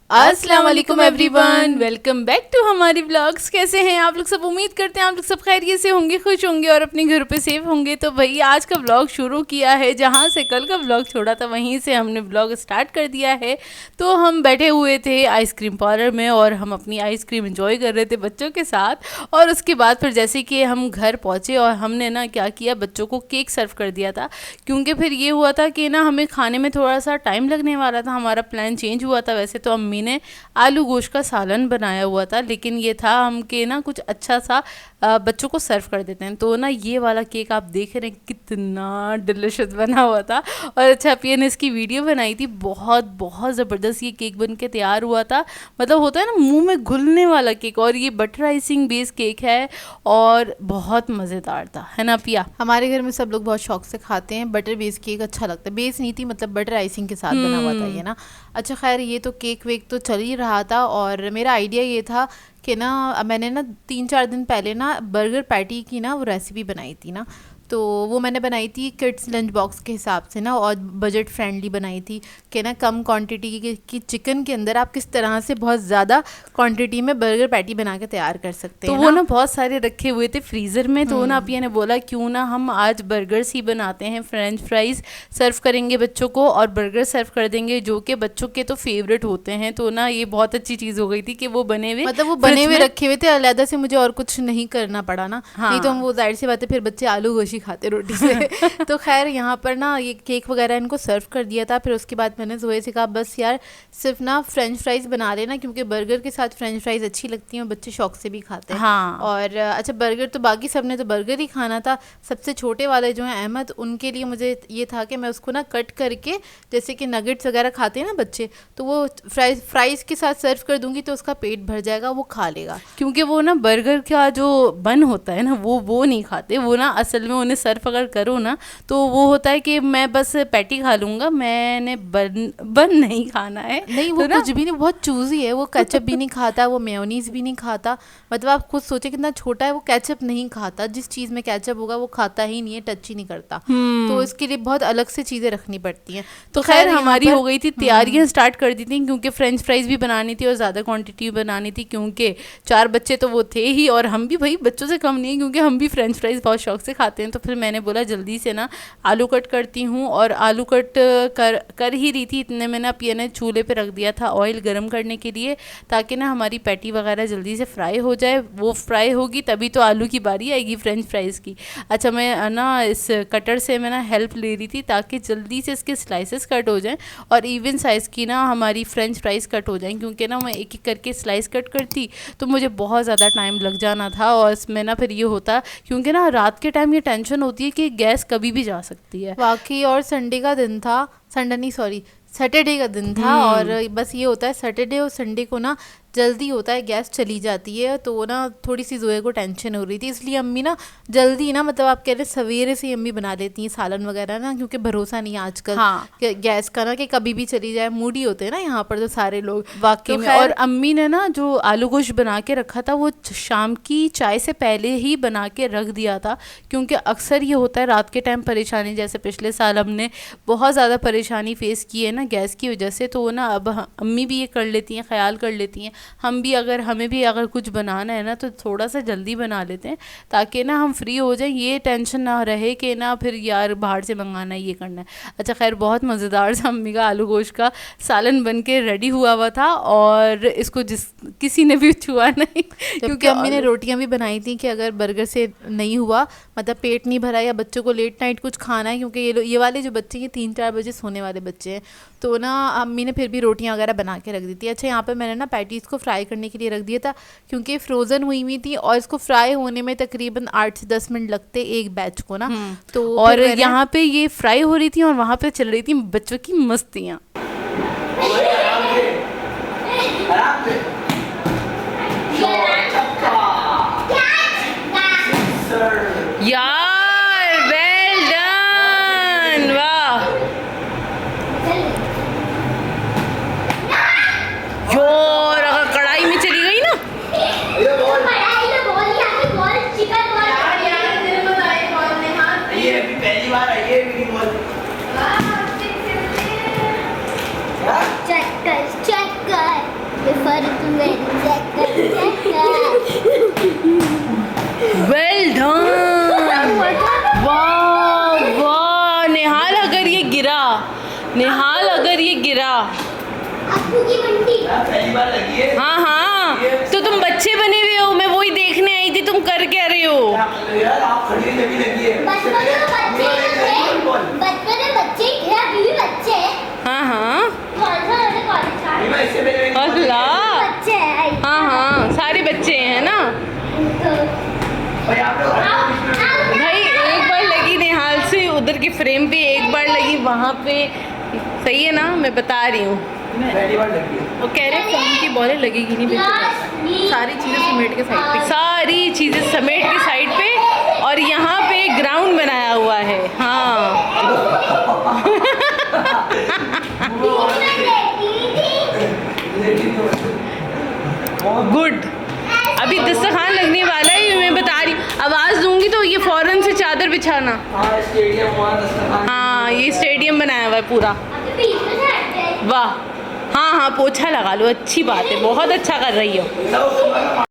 अस्सलाम वालेकुम everyone, welcome back to हमारी व्लॉग्स। कैसे हैं आप लोग सब? उम्मीद करते हैं आप लोग सब खैरियत से होंगे, खुश होंगे और अपने घर पे सेफ होंगे। तो भाई आज का व्लॉग शुरू किया है जहाँ से कल का व्लॉग छोड़ा था, वहीं से हमने व्लॉग स्टार्ट कर दिया है। तो हम बैठे हुए थे आइसक्रीम पार्लर में और हम अपनी आइसक्रीम एंजॉय कर रहे थे बच्चों के साथ। और उसके बाद फिर जैसे कि हम घर पहुँचे और हमने ना क्या किया, बच्चों को केक सर्व कर दिया था। क्योंकि फिर ये हुआ था कि ना हमें खाने में थोड़ा सा टाइम लगने वाला था, हमारा प्लान चेंज हुआ था। वैसे तो अम्मी ने आलू गोश्त का सालन बनाया हुआ था, लेकिन ये था हम के ना कुछ अच्छा सा बच्चों को सर्व कर देते हैं। तो ना ये वाला केक आप देख रहे हैं कितना डिलिशियस बना हुआ था। और अच्छा पिया ने इसकी वीडियो बनाई थी, बहुत बहुत ज़बरदस्त ये केक बन के तैयार हुआ था। मतलब होता है ना मुंह में घुलने वाला केक। और ये बटर आइसिंग बेस्ड केक है और बहुत मज़ेदार था, है ना पिया? हमारे घर में सब लोग बहुत शौक से खाते हैं। बटर बेस केक अच्छा लगता है। बेस नहीं थी, मतलब बटर आइसिंग के साथ बना हुआ था ये ना। अच्छा खैर, ये तो केक वेक तो चल ही रहा था और मेरा आइडिया ये था कि ना मैंने ना 3-4 दिन पहले ना बर्गर पैटी की ना वो रेसिपी बनाई थी ना। तो वो मैंने बनाई थी किड्स लंच बॉक्स के हिसाब से ना, और बजट फ्रेंडली बनाई थी कि ना कम क्वांटिटी की चिकन के अंदर आप किस तरह से बहुत ज़्यादा क्वांटिटी में बर्गर पैटी बना के तैयार कर सकते हैं। तो वो ना बहुत सारे रखे हुए थे फ्रीज़र में। तो ना पिया ने बोला क्यों ना हम आज बर्गर्स ही बनाते हैं, फ्रेंच फ्राइज़ सर्व करेंगे बच्चों को और बर्गर सर्व कर देंगे, जो कि बच्चों के तो फेवरेट होते हैं। तो ना ये बहुत अच्छी चीज़ हो गई थी कि वो बने हुए, मतलब वो बने हुए रखे हुए थे, अलग से मुझे और कुछ नहीं करना पड़ा ना। हाँ। नहीं तो हम वो जाहिर सी बात है फिर बच्चे आलू गोशी खाते रोटी से। तो खैर यहाँ पर ना ये केक वगैरह इनको सर्व कर दिया था। फिर उसके बाद मैंने जोए से कहा बस यार सिर्फ ना फ्रेंच फ्राइज़ बना लेना, क्योंकि बर्गर के साथ फ्रेंच फ्राइज़ अच्छी लगती हैं और बच्चे शौक से भी खाते हैं। हाँ। और अच्छा बर्गर तो बाकी सब ने तो बर्गर ही खाना था। सबसे छोटे वाले जो हैं अहमद, उनके लिए मुझे ये था कि मैं उसको ना कट करके, जैसे कि नगेट्स वगैरह खाते हैं ना बच्चे, तो वो फ्राइज़ के साथ सर्व कर दूंगी तो उसका पेट भर जाएगा, वो खा लेगा। क्योंकि वो ना बर्गर का जो बन होता है ना वो नहीं खाते। वो ना असल में उन्हें सर्व अगर करो ना तो वो होता है कि मैं बस पैटी खा लूँगा, मैंने बन नहीं खाना है। नहीं वो तो ना कुछ भी नहीं, बहुत चूजी है। वो केचप भी नहीं खाता, वो मेयोनीज भी नहीं खाता। मतलब आप खुद सोचे कितना छोटा है, वो केचप नहीं खाता। जिस चीज़ में केचप होगा वो खाता ही नहीं है, टच ही नहीं करता। तो इसके लिए बहुत अलग से चीज़ें रखनी पड़ती हैं। तो खैर हमारी हो गई थी तैयारियां स्टार्ट कर दी थी, क्योंकि फ्रेंच फ्राइज़ भी बनानी थी और ज़्यादा क्वांटिटी बनानी थी, क्योंकि 4 बच्चे तो वो थे ही और हम भी भाई बच्चों से कम नहीं, क्योंकि हम भी फ्रेंच फ्राइज़ बहुत शौक से खाते हैं। तो फिर मैंने बोला जल्दी से ना आलू कट करती हूँ, और आलू कट कर ही रही थी इतने में ना पिया ने चूल्हे पे रख दिया था ऑयल गर्म करने के लिए, ताकि ना हमारी पैटी वगैरह जल्दी से फ्राई हो जाए। वो फ्राई होगी तभी तो आलू की बारी आएगी फ्रेंच फ्राइज़ की। अच्छा मैं ना इस कटर से मैं ना हेल्प ले रही थी ताकि जल्दी से इसके स्लाइसेस कट हो जाएं और इवन साइज़ की ना हमारी फ्रेंच फ्राइज़ कट हो जाएं, क्योंकि ना मैं एक एक करके स्लाइस कट करती तो मुझे बहुत ज़्यादा टाइम लग जाना था। और इसमें ना फिर ये होता, क्योंकि ना रात के टाइम ये टेंशन होती है कि गैस कभी भी जा सकती है वाकई। और संडे का दिन था, संडे नहीं सॉरी सैटरडे का दिन था। और बस ये होता है सैटरडे और संडे को ना जल्दी होता है, गैस चली जाती है। तो वो ना थोड़ी सी जोए को टेंशन हो रही थी, इसलिए अम्मी ना जल्दी ना, मतलब आप कह रहे सवेरे से अम्मी बना लेती हैं सालन वगैरह ना, क्योंकि भरोसा नहीं है आजकल। हाँ। गैस का ना कि कभी भी चली जाए। मूडी होते हैं ना यहाँ पर तो सारे लोग वाकई तो में। और अम्मी ने ना जो आलू गोश्त बना के रखा था वो शाम की चाय से पहले ही बना के रख दिया था, क्योंकि अक्सर ये होता है रात के टाइम परेशानी, जैसे पिछले साल हमने बहुत ज़्यादा परेशानी फेस की है ना गैस की वजह से। तो वो ना अब अम्मी भी ये कर लेती हैं, ख्याल कर लेती हैं। हम भी हमें भी अगर कुछ बनाना है ना तो थोड़ा सा जल्दी बना लेते हैं, ताकि ना हम फ्री हो जाएं, ये टेंशन ना रहे कि ना फिर यार बाहर से मंगाना है, ये करना है। अच्छा खैर बहुत मज़ेदार सा अम्मी का आलू गोश्त का सालन बन के रेडी हुआ था, और इसको किसी ने भी छुआ नहीं, क्योंकि अम्मी ने रोटियां भी बनाई थी कि अगर बर्गर से नहीं हुआ, मतलब पेट नहीं भरा या बच्चों को लेट नाइट कुछ खाना है, क्योंकि ये वाले जो बच्चे ये 3-4 बजे सोने वाले बच्चे हैं। तो ना अम्मी ने फिर भी रोटियां वगैरह बना के रख दी थी। अच्छा यहाँ पे मैंने ना पैटीज़ को फ्राई करने के लिए रख दिया था, क्योंकि फ्रोज़न हुई थी और इसको फ्राई होने में तकरीबन 8 से 10 मिनट लगते एक बैच को ना। तो और यहाँ पे ये फ्राई हो रही थी और वहाँ पे चल रही थी बच्चों की मस्तियाँ। यार वेल डन, वाह यार। अगर कढ़ाई में चली गई ना पहली बार आई है मेरी ball. before it will check. Well done. वाह वाह निहाल, अगर ये गिरा, निहाल अगर ये गिरा। आपको की बंटी पहली बार लगी है। हाँ हाँ, तो तुम बच्चे बने हुए हो, मैं वही देखने आई थी, तुम कर क्या रहे हो? यार आप खड़ी जगह लगी है। बचपन में बच्चे थे, अभी भी बच्चे हैं। हाँ हाँ कॉलेज मैं इससे पहले अल्लाह, बच्चे हैं। हाँ हाँ सारे बच्चे हैं ना भाई आप लोग भाई। एक बार लगी निहाल से उधर के फ्रेम पे, एक बार लगी वहाँ पे, सही है ना? मैं बता रही हूँ, पहली बार लगी है। वो कह रहे फोन की बॉलें लगेगी नहीं बिल्कुल। सारी चीज़ें समेट के साइड पे, सारी चीजें समेट के साइड पे, और यहाँ पे ग्राउंड बनाया हुआ है। हाँ गुड। अभी दस्तरखान लगने वाला है, मैं बता रही हूँ। आवाज़ दूंगी तो ये फौरन से चादर बिछाना। हाँ स्टेडियम वहाँ दस्तरखान। हाँ ये स्टेडियम बनाया हुआ है पूरा। वाह, हाँ हाँ पोछा लगा लो, अच्छी बात है, बहुत अच्छा कर रही हो।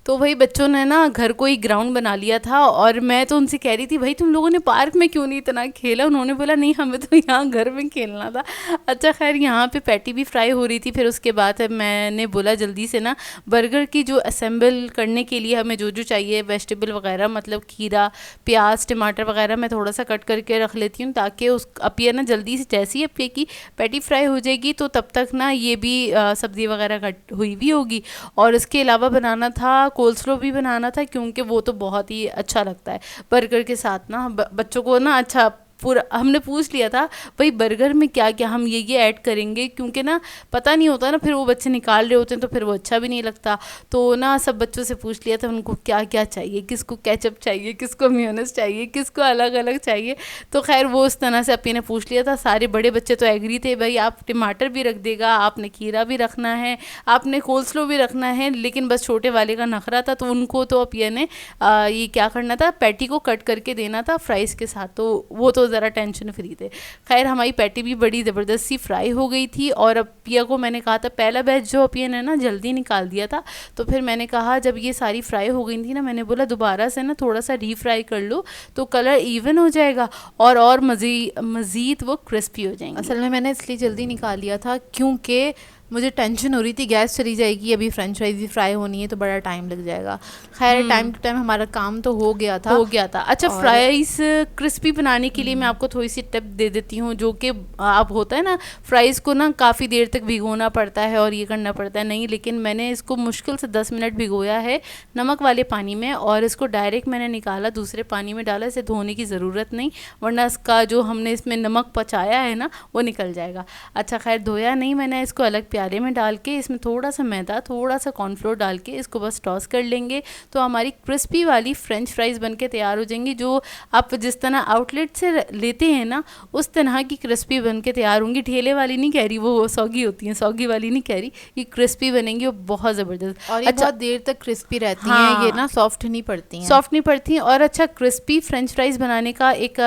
तो भाई बच्चों ने ना घर को ही ग्राउंड बना लिया था, और मैं तो उनसे कह रही थी भाई तुम लोगों ने पार्क में क्यों नहीं इतना खेला? उन्होंने बोला नहीं हमें तो यहाँ घर में खेलना था। अच्छा खैर यहाँ पे पैटी भी फ्राई हो रही थी। फिर उसके बाद मैंने बोला जल्दी से ना बर्गर की जो असेंबल करने के लिए हमें जो जो चाहिए वेजिटेबल वगैरह, मतलब खीरा, प्याज, टमाटर वगैरह मैं थोड़ा सा कट करके रख लेती हूँ, ताकि उस अपिया ना जल्दी से, जैसे ही अपिया की पैटी फ्राई हो जाएगी तो तब तक ना ये भी सब्ज़ी वगैरह कट हुई भी होगी। और इसके अलावा बनाना था कोल्स्लो भी बनाना था, क्योंकि वो तो बहुत ही अच्छा लगता है बर्गर के साथ ना बच्चों को ना। अच्छा पूरा हमने पूछ लिया था भाई बर्गर में क्या क्या हम ये ऐड करेंगे, क्योंकि ना पता नहीं होता ना, फिर वो बच्चे निकाल रहे होते हैं तो फिर वो अच्छा भी नहीं लगता। तो ना सब बच्चों से पूछ लिया था उनको क्या क्या चाहिए, किसको केचप चाहिए, किसको मेयोनेज़ चाहिए, किसको अलग अलग चाहिए। तो खैर वो उस तरह से अपने ने पूछ लिया था। सारे बड़े बच्चे तो एग्री थे, भाई आप टमाटर भी रख देगा, आपने खीरा भी रखना है, आपने कोल्स्लो भी रखना है, लेकिन बस छोटे वाले का नखरा था। तो उनको तो अपिया ने ये क्या करना था, पैटी को कट करके देना था फ्राइज़ के साथ, तो वो तो ज़रा टेंशन फ्री थे। खैर हमारी पैटी भी बड़ी ज़बरदस्त सी फ्राई हो गई थी, और अपिया को मैंने कहा था, पहला बैच जो अपिया ने ना जल्दी निकाल दिया था, तो फिर मैंने कहा जब ये सारी फ्राई हो गई थी ना, मैंने बोला दोबारा से ना थोड़ा सा रीफ्राई कर लो तो कलर इवन हो जाएगा और मज़ीद वो क्रिस्पी हो जाएंगे। असल में मैंने इसलिए जल्दी निकाल लिया था क्योंकि मुझे टेंशन हो रही थी गैस चली जाएगी, अभी फ्रेंच फ्राइज भी फ्राई होनी है तो बड़ा टाइम लग जाएगा। खैर टाइम टू टाइम हमारा काम तो हो गया था। अच्छा फ्राइज़ क्रिस्पी बनाने के लिए मैं आपको थोड़ी सी टिप दे देती हूँ, जो कि आप होता है ना फ्राइज़ को ना काफ़ी देर तक भिगोना पड़ता है और ये करना पड़ता है, नहीं, लेकिन मैंने इसको मुश्किल से 10 मिनट भिगोया है नमक वाले पानी में, और इसको डायरेक्ट मैंने निकाला दूसरे पानी में डाला। इसे धोने की ज़रूरत नहीं, वरना इसका जो हमने इसमें नमक पचाया है ना वो निकल जाएगा। अच्छा खैर धोया नहीं, मैंने इसको अलग प्याले में डाल के इसमें थोड़ा सा मैदा, थोड़ा सा कॉर्नफ्लोर डाल के इसको बस टॉस कर लेंगे, तो हमारी क्रिस्पी वाली फ्रेंच फ्राइज़ बन के तैयार हो जाएंगी। जो आप जिस तरह आउटलेट से लेते हैं ना उस तरह की क्रिस्पी बन के तैयार होंगी। ठेले वाली नहीं कह रही, वो सौगी होती हैं, सौगी वाली नहीं कह रही, ये क्रिस्पी बनेंगी, वो बहुत ज़बरदस्त। और ये बहुत देर तक क्रिस्पी रहती हैं, ये ना सॉफ्ट नहीं पड़ती हैं, सॉफ्ट नहीं पड़ती हैं। और अच्छा क्रिस्पी फ्रेंच फ्राइज़ बनाने का एक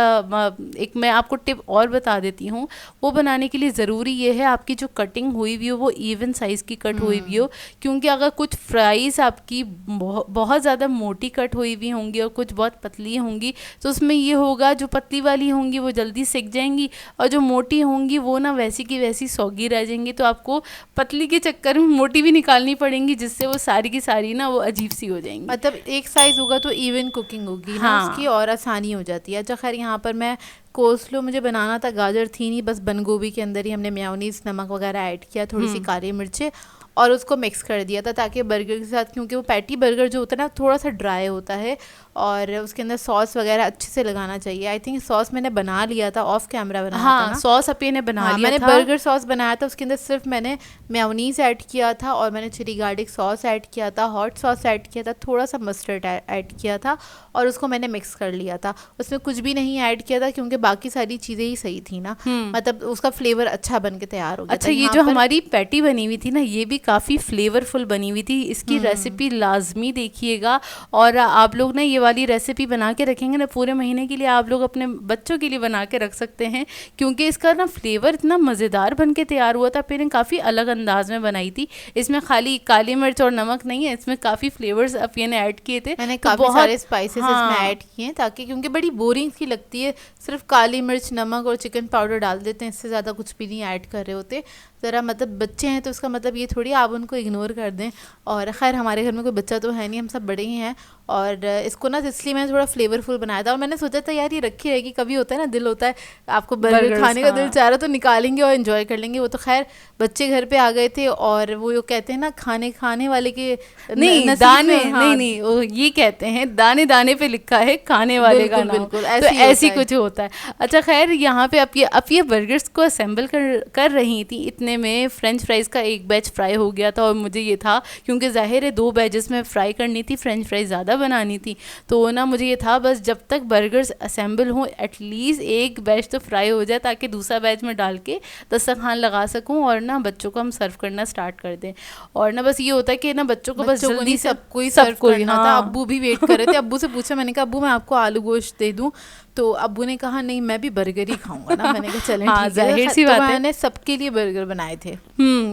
मैं आपको टिप और बता देती हूँ। वो बनाने के लिए ज़रूरी ये है आपकी जो कटिंग हुई हुई हो वो इवन साइज़ की कट हुई हुई हो, क्योंकि अगर कुछ फ्राइज़ आपकी बहुत ज़्यादा मोटी कट हुई हुई होंगी और कुछ बहुत पतली होंगी तो उसमें ये होगा, जो पतली वाली होंगी वो जल्दी सिक जाएंगी और जो मोटी होंगी वो ना वैसी की वैसी सौगी रह जाएंगी। तो आपको पतली के चक्कर में मोटी भी निकालनी पड़ेंगी, जिससे वो सारी की सारी ना वो अजीब सी हो जाएंगी। मतलब एक साइज़ होगा तो इवन कुकिंग होगी ना उसकी, और आसानी हो जाती है। अच्छा खैर यहाँ पर मैं कोल्स्लो मुझे बनाना था, गाजर थी नहीं, बस बंद गोभी के अंदर ही हमने मेयोनीज, नमक वगैरह ऐड किया, थोड़ी सी काली मिर्चें और उसको मिक्स कर दिया था ताकि बर्गर के साथ, क्योंकि वो पैटी बर्गर जो होता है ना थोड़ा सा ड्राई होता है और उसके अंदर सॉस वगैरह अच्छे से लगाना चाहिए। आई थिंक सॉस मैंने बना लिया था, ऑफ कैमरा बनाया था ना, सॉस अपने ने बना लिया मैंने था। बर्गर सॉस बनाया था, उसके अंदर सिर्फ मैंने मेयोनीज ऐड किया था और मैंने चिली गार्लिक सॉस ऐड किया था, हॉट सॉस ऐड किया था, थोड़ा सा मस्टर्ड ऐड किया था और उसको मैंने मिक्स कर लिया था। उसमें कुछ भी नहीं ऐड किया था क्योंकि बाकी सारी चीज़ें ही सही थी ना, मतलब उसका फ्लेवर अच्छा बन के तैयार हो गया। अच्छा ये जो हमारी पैटी बनी हुई थी ना ये भी काफ़ी फ्लेवरफुल बनी हुई थी। इसकी रेसिपी लाजमी देखिएगा, और आप लोग ना ये वाली रेसिपी बना के रखेंगे ना पूरे महीने के लिए, आप लोग अपने बच्चों के लिए बना के रख सकते हैं, क्योंकि इसका ना फ्लेवर इतना मज़ेदार बन के तैयार हुआ था। फिर ने काफ़ी अलग अंदाज में बनाई थी। इसमें खाली काली मिर्च और नमक नहीं है, इसमें काफ़ी फ्लेवर्स अपिया ने ऐड किए थे। मैंने तो काफ़ी बहुत- सारे स्पाइसेस हाँ। इसमें ऐड किए हैं, ताकि क्योंकि बड़ी बोरिंग सी लगती है, सिर्फ काली मिर्च नमक और चिकन पाउडर डाल देते हैं, इससे ज़्यादा कुछ भी नहीं ऐड कर रहे होते। ज़रा मतलब बच्चे हैं तो उसका मतलब ये थोड़ी आप उनको इग्नोर कर दें। और ख़ैर हमारे घर में कोई बच्चा तो है नहीं, हम सब बड़े ही हैं, और इसको ना इसलिए मैंने थोड़ा फ्लेवरफुल बनाया था। और मैंने सोचा था यार ये रखी रहेगी, कभी होता है ना दिल होता है आपको बर्गर Burgers, खाने का दिल हाँ। चाह रहा तो निकालेंगे और एंजॉय कर लेंगे। वो तो खैर बच्चे घर पे आ गए थे, और वो कहते हैं ना खाने वाले के नहीं नसीब दाने में, हाँ, नहीं वो ये कहते हैं दाने दाने पे लिखा है खाने वाले का बिल्कुल, नाम। बिल्कुल, तो ऐसे ही ऐसी होता है। कुछ होता है। अच्छा खैर यहाँ पे अब ये बर्गर्स को असेंबल कर रही थी, इतने में फ्रेंच फ्राइज़ का एक बैच फ्राई हो गया था। और मुझे ये था क्योंकि ज़ाहिर है 2 बैचेस में फ्राई करनी थी, फ्रेंच फ्राइज ज़्यादा बनानी थी, तो ना मुझे ये था बस जब तक बर्गर्स असेंबल हों एटलीस्ट एक बैच तो फ्राई हो जाए, ताकि दूसरा बैच में डाल के दस्तरखान लगा सकूं और ना बच्चों को हम सर्व करना स्टार्ट कर दें। और ना बस ये होता है कि ना बच्चों को बस बच्चों को जल्दी नहीं, से सबको ही सर्व करना था। हाँ। अब्बू भी वेट कर रहे थे। अब्बू से पूछा, मैंने कहा अब्बू मैं आपको आलू गोश्त दे दूं, तो अब्बू ने कहा नहीं मैं भी बर्गर ही खाऊंगा ना। मैंने कहा चलें हाँ, ठीक है। जाहिर सी तो बात है। मैंने सबके लिए बर्गर बनाए थे।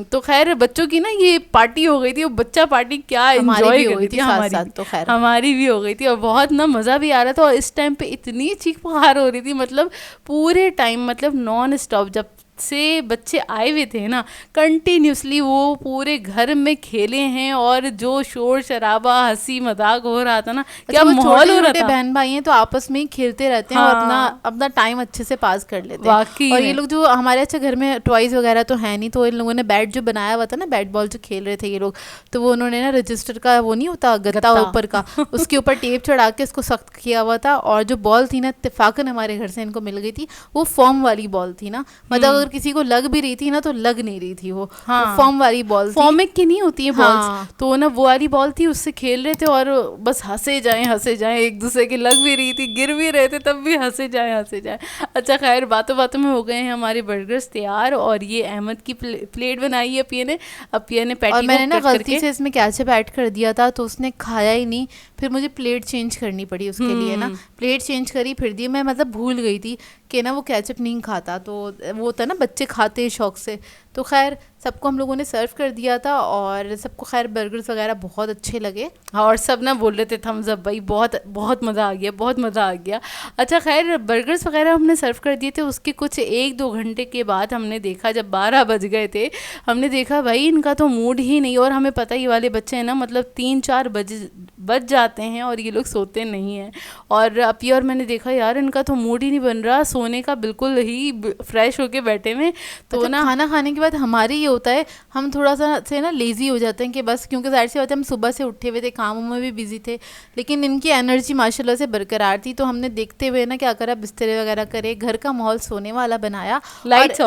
तो खैर बच्चों की ना ये पार्टी हो गई थी, वो बच्चा पार्टी क्या हमारी एंजॉय भी हो कर गई थी, थी साथ हमारी साथ, भी। तो खैर हमारी भी हो गई थी और बहुत ना मज़ा भी आ रहा था। और इस टाइम पे इतनी चीख पुकार हो रही थी, मतलब पूरे टाइम मतलब नॉन स्टॉप जब से बच्चे आए हुए थे ना, कंटिन्यूसली वो पूरे घर में खेले हैं, और जो शोर शराबा हंसी मजाक हो रहा था ना, क्या अच्छा, वो माहौल हो रहा छोटे था। बहन भाई हैं तो आपस में ही खेलते रहते हैं और अपना हाँ। अपना टाइम अच्छे से पास कर लेते हैं। वाकई और में। ये लोग जो हमारे अच्छा घर में टॉयज वगैरह तो है नहीं, तो इन लोगों ने बैट जो बनाया हुआ था ना, बैट बॉल जो खेल रहे थे ये लोग, तो वो उन्होंने ना रजिस्टर का वो नहीं होता गत्ता ऊपर का, उसके ऊपर टेप चढ़ा के उसको सख्त किया हुआ था। और जो बॉल थी ना इत्तेफाकन हमारे घर से इनको मिल गई थी, वो फॉर्म वाली बॉल थी ना, मतलब अगर किसी को लग भी रही थी ना तो लग नहीं रही थी, वो हाँ। फॉर्म वाली बॉल थी। फॉर्मिक की नहीं होती है बॉल्स, हाँ। तो ना वो वाली बॉल थी, उससे खेल रहे थे और बस हंसे जाएं, एक दूसरे की लग भी रही थी, गिर भी रहे थे, तब भी हंसे जाएं। अच्छा खैर बातों बातों में हो गए हैं हमारे बर्गर्स तैयार। और ये अहमद की प्लेट बनाई है अपिया ने पैटी और मैंने ना को कट गलती करके। से इसमें केचप ऐड कर दिया था, तो उसने खाया ही नहीं। फिर मुझे प्लेट चेंज करनी पड़ी उसके लिए ना, प्लेट चेंज करी फिर दी। मैं मतलब भूल गई थी कि ना वो केचप नहीं खाता, तो वो होता है ना बच्चे खाते हैं शौक से। तो खैर सबको हम लोगों ने सर्व कर दिया था, और सबको खैर बर्गर्स वगैरह बहुत अच्छे लगे। हाँ, और सब ना बोल रहे थे थम्स अप भाई, बहुत मज़ा आ गया, बहुत मज़ा आ गया। अच्छा खैर बर्गर्स वगैरह हमने सर्व कर दिए थे। उसके कुछ 1-2 घंटे के बाद हमने देखा, जब 12 बज गए थे, हमने देखा भाई इनका तो मूड ही नहीं। और हमें पता ही वाले बच्चे हैं ना, मतलब 3-4 बज जाते हैं और ये लोग सोते नहीं हैं। और अपिया और मैंने देखा यार इनका तो मूड ही नहीं बन रहा सोने का, बिल्कुल ही फ्रेश होके बैठे हुए। तो मतलब ना खाना खाने के बाद हमारे ये होता है, हम थोड़ा सा से ना लेज़ी हो जाते हैं कि बस, क्योंकि जाहिर सी बात है हम सुबह से उठे हुए थे, कामों में भी बिजी थे, लेकिन इनकी एनर्जी माशाल्लाह से बरकरार थी। तो हमने देखते हुए ना क्या करा, बिस्तरे वगैरह करे, घर का माहौल सोने वाला बनाया, लाइट्स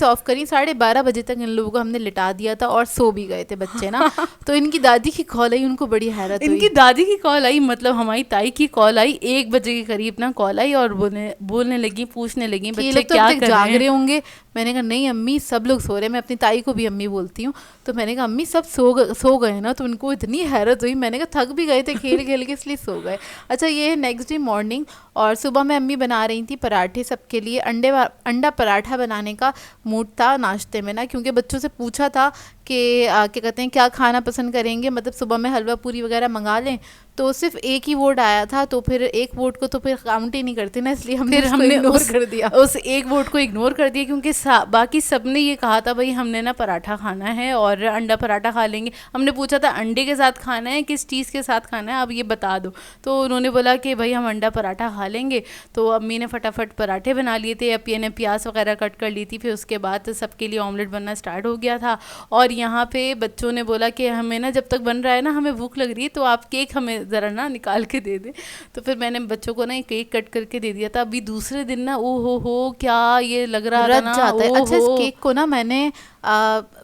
ऑफ करी। 12:30 बजे तक इन लोगों को हमने लिटा दिया था, और सो भी गए थे बच्चे ना। तो इनकी दादी की कॉल आई, उनको बड़ी हैरत हुई। इनकी दादी की कॉल आई, मतलब हमारी ताई की कॉल आई, 1 बजे के करीब ना कॉल आई, और बोलने लगी, पूछने लगी कि ये बच्चे लोग तो क्या अब तक कर जाग रहे रहे हैं। होंगे। मैंने कहा नहीं अम्मी सब लोग सो रहे हैं। मैं अपनी ताई को भी अम्मी बोलती हूँ, तो मैंने कहा अम्मी सब सो गए ना। तो उनको इतनी हैरत हुई, मैंने कहा थक भी गए थे खेल खेल के, इसलिए सो गए। अच्छा ये है नेक्स्ट डे मॉर्निंग, और सुबह में अम्मी बना रही थी पराठे सबके लिए। अंडा पराठा बनाने का मूड था नाश्ते में ना, क्योंकि बच्चों से पूछा था कि क्या कहते हैं क्या खाना पसंद करेंगे, मतलब सुबह में हलवा पूरी वगैरह मंगा लें। तो सिर्फ एक ही वोट आया था, तो फिर एक वोट को तो फिर काउंट ही नहीं करते ना, इसलिए हमने इग्नोर कर दिया। उस एक वोट को इग्नोर कर दिया, क्योंकि बाकी सबने ये कहा था भाई हमने ना पराठा खाना है और अंडा पराठा खा लेंगे। हमने पूछा था अंडे के साथ खाना है किस चीज़ के साथ खाना है, आप ये बता दो। तो उन्होंने बोला कि भाई हम अंडा पराठा खा लेंगे। तो अम्मी ने फटाफट पराठे बना लिए थे, अपिया ने प्याज वगैरह कट कर ली थी, फिर उसके बाद सबके लिए ऑमलेट बनना स्टार्ट हो गया था। और यहाँ पे बच्चों ने बोला कि हमें ना जब तक बन रहा है ना हमें भूख लग रही है, तो आप केक हमें ज़रा ना निकाल के दे दे। तो फिर मैंने बच्चों को ना एक केक कट करके दे दिया था। अभी दूसरे दिन ना ओ हो क्या ये लग रहा था ना, जाता है। अच्छा इस केक को ना मैंने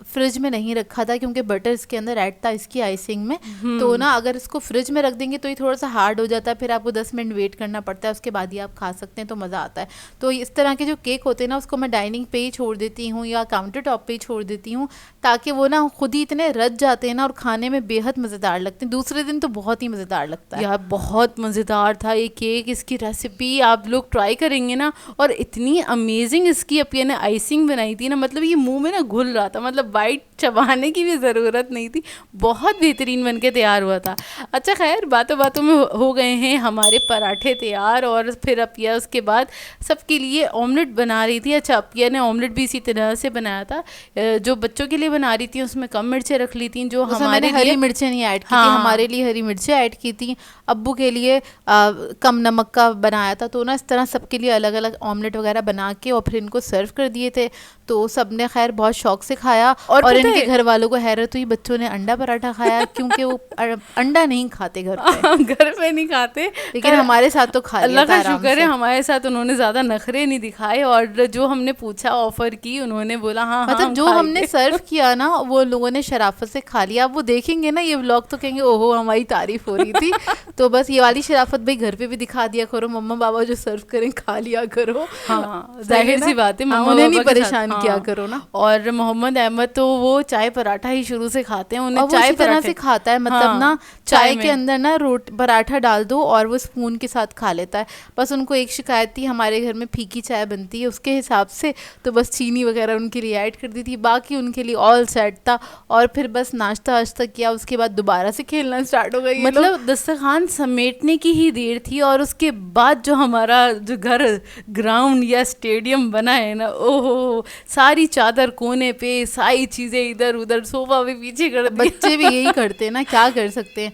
फ्रिज में नहीं रखा था क्योंकि बटर इसके अंदर ऐड था इसकी आइसिंग में। तो ना अगर इसको फ्रिज में रख देंगे तो ये थोड़ा सा हार्ड हो जाता है, फिर आपको 10 मिनट वेट करना पड़ता है, उसके बाद ही आप खा सकते हैं, तो मज़ा आता है। तो इस तरह के जो केक होते हैं ना उसको मैं डाइनिंग पे ही छोड़ देती हूँ या काउंटर टॉप पे ही छोड़ देती हूँ, ताकि वो ना खुद ही इतने रच जाते हैं ना और खाने में बेहद मज़ेदार लगते हैं। दूसरे दिन तो बहुत ही मज़ेदार लगता है यार बहुत मज़ेदार था ये केक। इसकी रेसिपी आप लोग ट्राई करेंगे ना, और इतनी अमेजिंग इसकी अपी ने आइसिंग बनाई थी ना, मतलब ये मुंह में ना घुल रहा था, मतलब बाइट चबाने की भी ज़रूरत नहीं थी, बहुत बेहतरीन बन के तैयार हुआ था। अच्छा खैर, बातों बातों में हो गए हैं हमारे पराठे तैयार, और फिर अपिया उसके बाद सबके लिए ऑमलेट बना रही थी। अच्छा, अपिया ने ऑमलेट भी इसी तरह से बनाया था, जो बच्चों के लिए बना रही थी उसमें कम मिर्चें रख ली थी, जो हमारे लिए हरी मिर्चें नहीं ऐड की थी, हाँ। हमारे लिए हरी मिर्चें ऐड की थी, अब्बू के लिए कम नमक का बनाया था। तो ना इस तरह सबके लिए अलग अलग ऑमलेट वगैरह बना के और फिर इनको सर्व कर दिए थे। तो सबने खैर बहुत शौक से खाया, और इनके घर वालों को हैरत हुई, बच्चों ने अंडा पराठा खाया क्योंकि वो अंडा नहीं खाते घर पे। घर पे नहीं खाते, लेकिन हमारे साथ तो खा लिया अल्लाह था का आराम शुक्र है से। हमारे साथ उन्होंने ज़्यादा नखरे नहीं दिखाए, और जो हमने पूछा ऑफर की उन्होंने बोला हाँ हाँ मतलब हम जो खाएंगे। हमने सर्व किया ना वो लोगों ने शराफत से खा लिया। अब वो देखेंगे ना ये व्लॉग तो कहेंगे ओहो हमारी तारीफ हो रही थी। तो बस ये वाली शराफत भाई घर पे भी दिखा दिया करो, मम्मा पापा जो सर्व करें खा लिया करो। हाँ जाहिर सी बात है, मम्मा उन्हें नहीं पापा के साथ, परेशान किया हाँ। करो ना। और मोहम्मद अहमद तो वो चाय पराठा ही शुरू से खाते हैं, उन्हें और वो चाय इसी तरह पराठे से खाता है, मतलब हाँ, ना चाय चाय के में। अंदर ना पराठा डाल दो और वो स्पून के साथ खा लेता है। बस उनको एक शिकायत थी, हमारे घर में फीकी चाय बनती है उसके हिसाब से, तो बस चीनी वगैरह उनके लिए ऐड कर दी थी, बाकी उनके लिए ऑल सेट था। और फिर बस नाश्ता वाश्ता किया, उसके बाद दोबारा से खेलना स्टार्ट हो गई। मतलब दस्तरखान समेटने की ही देर थी, और उसके बाद जो हमारा जो घर ग्राउंड या स्टेडियम बना है ना, ओहो सारी चादर कोने पे, सारी चीज़ें इधर उधर, सोफा भी पीछे कर दिया। बच्चे भी यही करते हैं ना, क्या कर सकते हैं।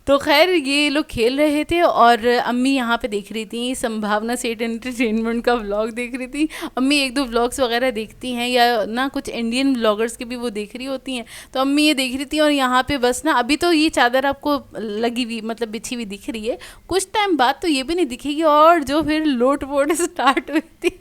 तो खैर ये लोग खेल रहे थे, और अम्मी यहाँ पे देख रही थी संभावना सेठ एंटरटेनमेंट का व्लॉग देख रही थी। अम्मी एक दो व्लॉग्स वगैरह देखती हैं, या ना कुछ इंडियन व्लॉगर्स के भी वो देख रही होती हैं, तो अम्मी ये देख रही थी। और यहाँ पे बस ना अभी तो ये चादर आपको लगी हुई मतलब बिछी हुई दिख रही है, कुछ टाइम बाद तो ये भी नहीं दिखेगी, और जो फिर लोट पोट स्टार्ट हुई थी।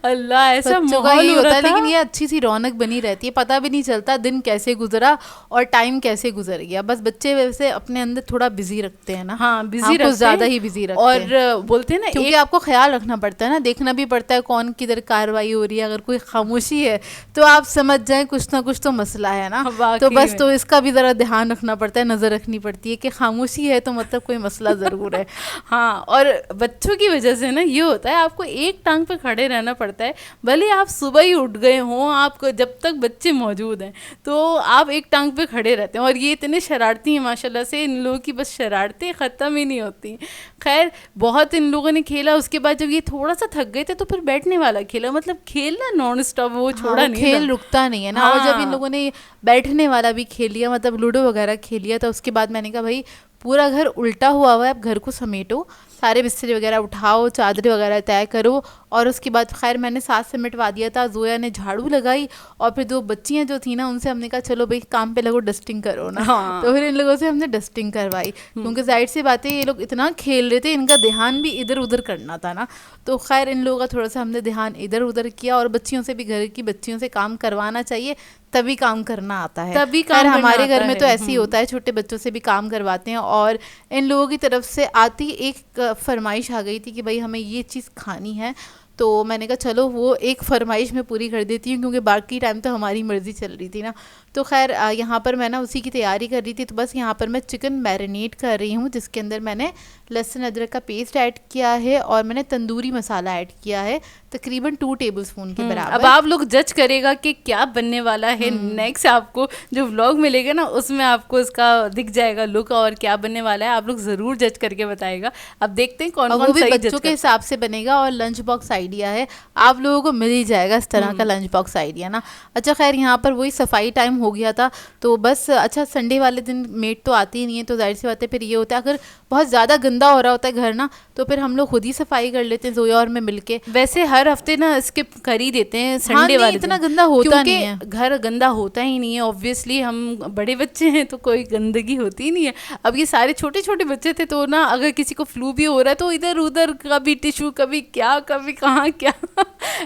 अल्लाह ऐसा बच्चों का माहौल यही हो होता रहा है, था। लेकिन ये अच्छी सी रौनक बनी रहती है, पता भी नहीं चलता दिन कैसे गुजरा और टाइम कैसे गुजर गया। बस बच्चे वैसे अपने अंदर थोड़ा बिजी रखते हैं ना, हाँ बिजी कुछ रखते ज्यादा हैं, ही बिजी रखते और हैं। बोलते हैं ना क्योंकि आपको ख्याल रखना पड़ता है ना, देखना भी पड़ता है कौन किधर कार्रवाई हो रही है। अगर कोई खामोशी है तो आप समझ जाएं कुछ ना कुछ तो मसला है ना। वाकई तो बस में। तो इसका भी ज़रा ध्यान रखना पड़ता है, नज़र रखनी पड़ती है कि खामोशी है तो मतलब कोई मसला ज़रूर है। हाँ, और बच्चों की वजह से ना ये होता है, आपको एक टांग पे खड़े रहना पड़ता है, भले आप सुबह ही उठ गए हों, आपको जब तक बच्चे मौजूद हैं तो आप एक टांग पे खड़े रहते हैं। और ये इतने शरारती हैं माशाल्लाह से, इन लोगों की बस शरारतें ख़त्म ही नहीं होती। खैर बहुत इन लोगों ने खेला, उसके बाद जब ये थोड़ा सा थक गए थे तो फिर बैठने वाला खेला, मतलब खेलना नॉन स्टॉप, वो छोड़ा हाँ, नहीं खेल था। रुकता नहीं है ना। और जब इन हाँ। लोगों ने बैठने वाला भी खेल लिया, मतलब लूडो वगैरह खेल लिया, तो उसके बाद मैंने कहा भाई पूरा घर उल्टा हुआ हुआ है, अब घर को समेटो, सारे बिस्तरे वगैरह उठाओ, चादरें वगैरह तय करो। और उसके बाद खैर मैंने साथ समेटवा दिया था, जोया ने झाड़ू लगाई, और फिर दो बच्चियां जो थी ना उनसे हमने कहा चलो भाई काम पे लगो, डस्टिंग करो ना। हाँ। तो फिर इन लोगों से हमने डस्टिंग करवाई, क्योंकि जाहिर सी बात है ये लोग इतना खेल रहे थे, इनका ध्यान भी इधर उधर करना था ना। तो खैर इन लोगों का थोड़ा सा हमने ध्यान इधर उधर किया, और बच्चियों से भी, घर की बच्चियों से काम करवाना चाहिए, तभी काम करना आता है। तभी काम खैर करना हमारे घर आता में तो है। ऐसे ही होता है, छोटे बच्चों से भी काम करवाते हैं। और इन लोगों की तरफ से आती एक फरमाइश आ गई थी कि भाई हमें ये चीज़ खानी है, तो मैंने कहा चलो वो एक फरमाइश मैं पूरी कर देती हूँ, क्योंकि बाकी टाइम तो हमारी मर्ज़ी चल रही थी ना। तो खैर यहाँ पर मैं ना उसी की तैयारी कर रही थी। तो बस यहाँ पर मैं चिकन मैरिनेट कर रही हूँ, जिसके अंदर मैंने लहसुन अदरक का पेस्ट ऐड किया है, और मैंने तंदूरी मसाला ऐड किया है तकरीबन 2 टेबलस्पून के बराबर। अब आप लोग जज करेगा कि क्या बनने वाला है। नेक्स्ट आपको जो व्लॉग मिलेगा ना उसमें आपको इसका दिख जाएगा लुक, और क्या बनने वाला है आप लोग ज़रूर जज करके बताएगा। अब देखते हैं कौन और कौन वो भी सही जज बच्चों के हिसाब से बनेगा, और लंच बॉक्स आइडिया है, आप लोगों को मिल ही जाएगा इस तरह का लंच बॉक्स आइडिया ना। अच्छा खैर यहाँ पर वही सफाई टाइम हो गया था, तो बस अच्छा संडे वाले दिन मेड तो आती ही नहीं है, तो जाहिर सी बात है फिर ये होता है अगर बहुत ज़्यादा गंदा हो रहा होता है घर ना, तो फिर हम लोग खुद ही सफाई कर लेते हैं जोया और मैं मिलके। वैसे हर हर हफ्ते ना स्किप कर ही देते हैं संडे नहीं, वाले इतना दिन। गंदा होता क्योंकि नहीं है। घर गंदा होता ही नहीं है, ऑब्वियसली हम बड़े बच्चे हैं तो कोई गंदगी होती ही नहीं है। अब ये सारे छोटे छोटे बच्चे थे तो ना अगर किसी को फ्लू भी हो रहा है तो इधर उधर कभी टिश्यू कभी क्या कभी कहाँ क्या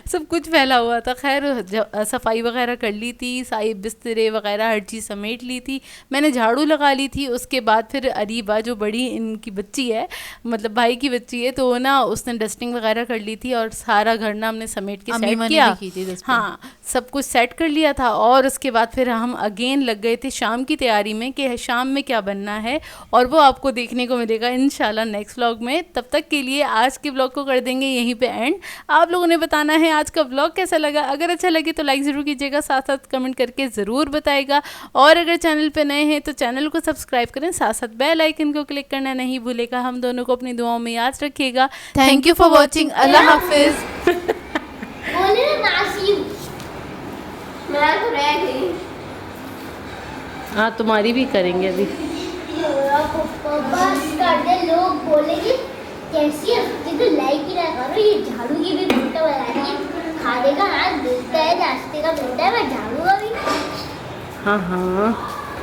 सब कुछ फैला हुआ था। खैर सफाई वगैरह कर ली थी, सारे बिस्तरे वगैरह हर चीज़ समेट ली थी, मैंने झाड़ू लगा ली थी। उसके बाद फिर अरीबा जो बड़ी इनकी बच्ची है, मतलब भाई की बच्ची है, तो ना उसने डस्टिंग वगैरह कर ली थी और सारा घर ना हमने समेट के अम्मी सेट ने किया। भी की थी dusting। हाँ, सब कुछ सेट कर लिया था। और उसके बाद फिर हम अगेन लग गए थे शाम की तैयारी में कि शाम में क्या बनना है, और वो आपको देखने को मिलेगा इंशाल्लाह नेक्स्ट व्लॉग में। तब तक के लिए आज के व्लॉग को कर देंगे यहीं पे एंड। आप लोगों ने बताना है आज का व्लॉग कैसा लगा। अगर अच्छा लगे तो लाइक ज़रूर कीजिएगा, साथ साथ कमेंट करके ज़रूर बताएगा। और अगर चैनल पे नए हैं तो चैनल को सब्सक्राइब करें, साथ साथ बेल आइकन को क्लिक करना नहीं भूलेगा। हम दोनों को अपनी दुआओं में याद रखिएगा। Thank you for watching. अल्लाह हाफिज़। बोले ना नासिब, मैं तो रह गई। हाँ, तुम्हारी भी करेंगे अभी। बस कर दे, लोग बोलेंगे कैसी है, तो लाइक ही ना करो। ये झाड़ू की भी घंटा बना रही है, खाने का हाथ मिलता है, नाश्ते का मिलता है, मैं झाड़ू का भी हाँ हाँ।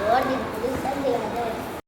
और